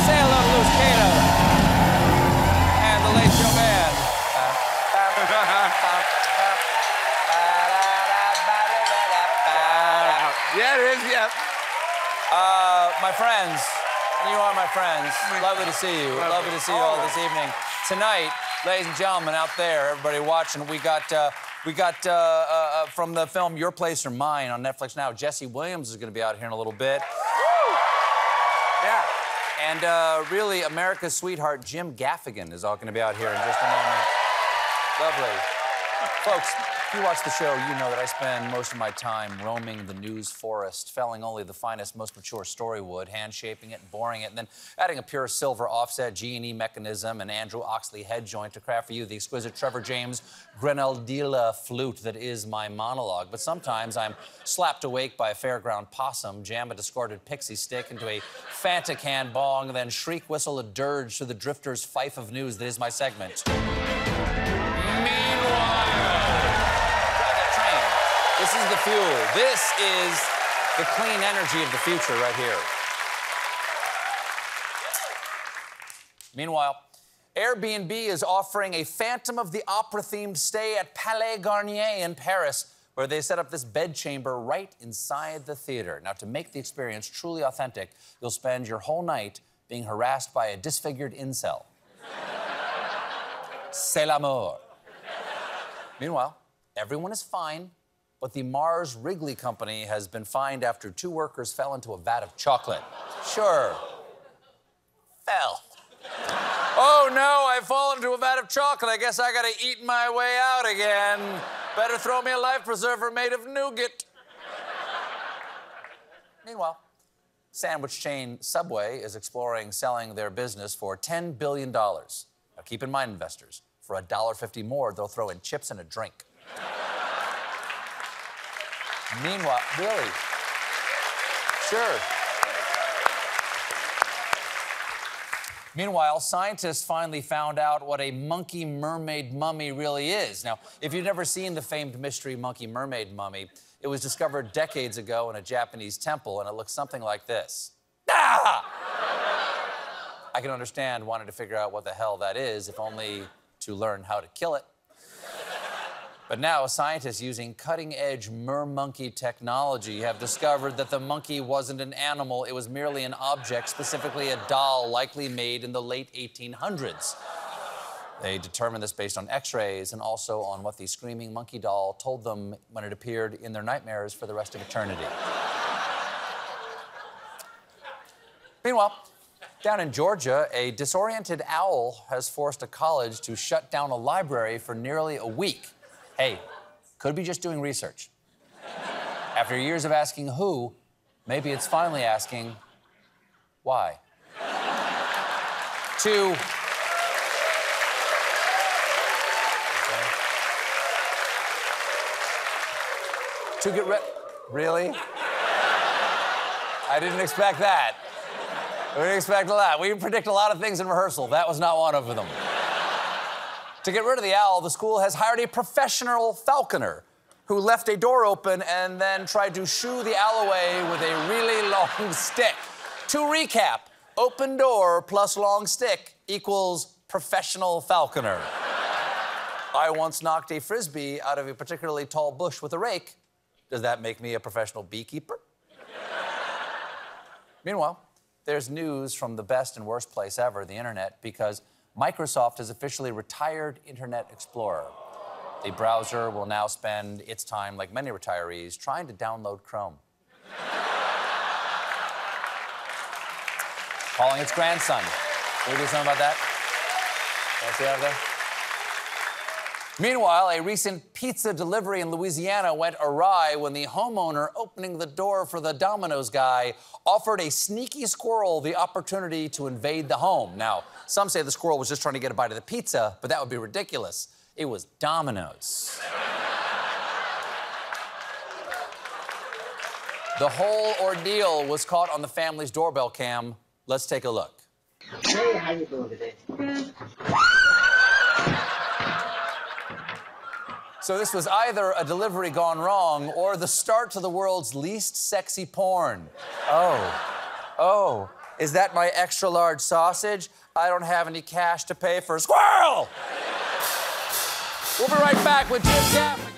Say hello to Louis Cato and the Late Show Band. Yeah, it is, yeah. My friends, you are my friends. Lovely to see you. Lovely to see you all this evening. Tonight, ladies and gentlemen, out there, everybody watching, we got from the film Your Place or Mine on Netflix now. Jesse Williams is going to be out here in a little bit. Woo! Yeah. And really, America's sweetheart, Jim Gaffigan, is all going to be out here in just a moment. Lovely. Folks, if you watch the show, you know that I spend most of my time roaming the news forest, felling only the finest, most mature story wood, hand-shaping it and boring it, and then adding a pure silver offset G&E mechanism and Andrew Oxley head joint to craft for you the exquisite Trevor James Grenadilla flute that is my monologue. But sometimes I'm slapped awake by a fairground possum, jam a discordant pixie stick into a Fanta can bong, and then shriek whistle a dirge to the drifter's fife of news that is my segment. This is the fuel. This is the clean energy of the future right here. Meanwhile, Airbnb is offering a Phantom of the Opera-themed stay at Palais Garnier in Paris, where they set up this bedchamber right inside the theater. Now, to make the experience truly authentic, you'll spend your whole night being harassed by a disfigured incel. C'est l'amour. Meanwhile, everyone is fine. But the Mars Wrigley Company has been fined after 2 workers fell into a vat of chocolate. Sure. Fell. Oh, no, I've fallen into a vat of chocolate. I guess I gotta eat my way out again. Better throw me a life preserver made of nougat. Meanwhile, sandwich chain Subway is exploring selling their business for $10 billion. Now, keep in mind, investors, for $1.50 more, they'll throw in chips and a drink. Meanwhile, really? Sure. Meanwhile, scientists finally found out what a monkey mermaid mummy really is. Now, if you've never seen the famed mystery monkey mermaid mummy, it was discovered decades ago in a Japanese temple, and it looks something like this. Ah! I can understand wanting to figure out what the hell that is, if only to learn how to kill it. But now, scientists using cutting-edge mermonkey technology have discovered that the monkey wasn't an animal, it was merely an object, specifically a doll, likely made in the late 1800s. They determined this based on x-rays and also on what the screaming monkey doll told them when it appeared in their nightmares for the rest of eternity. Meanwhile, down in Georgia, a disoriented owl has forced a college to shut down a library for nearly a week. Hey, could be just doing research. After years of asking who, maybe it's finally asking why. To get rid... Really? I didn't expect that. We didn't expect a lot. We predict a lot of things in rehearsal. That was not one of them. To get rid of the owl, the school has hired a professional falconer who left a door open and then tried to shoo the owl away with a really long stick. To recap, open door plus long stick equals professional falconer. I once knocked a frisbee out of a particularly tall bush with a rake. Does that make me a professional beekeeper? Meanwhile, there's news from the best and worst place ever, the internet, because Microsoft has officially retired Internet Explorer. The browser will now spend its time, like many retirees, trying to download Chrome. Calling its grandson. Can we do something about that? Can I see that over there? Meanwhile, a recent pizza delivery in Louisiana went awry when the homeowner opening the door for the Domino's guy offered a sneaky squirrel the opportunity to invade the home. Now, some say the squirrel was just trying to get a bite of the pizza, but that would be ridiculous. It was Domino's. The whole ordeal was caught on the family's doorbell cam. Let's take a look. Hey, how you doing today? Good. So this was either a delivery gone wrong or the start to the world's least sexy porn. Oh, Is that my extra large sausage? I don't have any cash to pay for a squirrel! We'll be right back with Jim Gaffigan.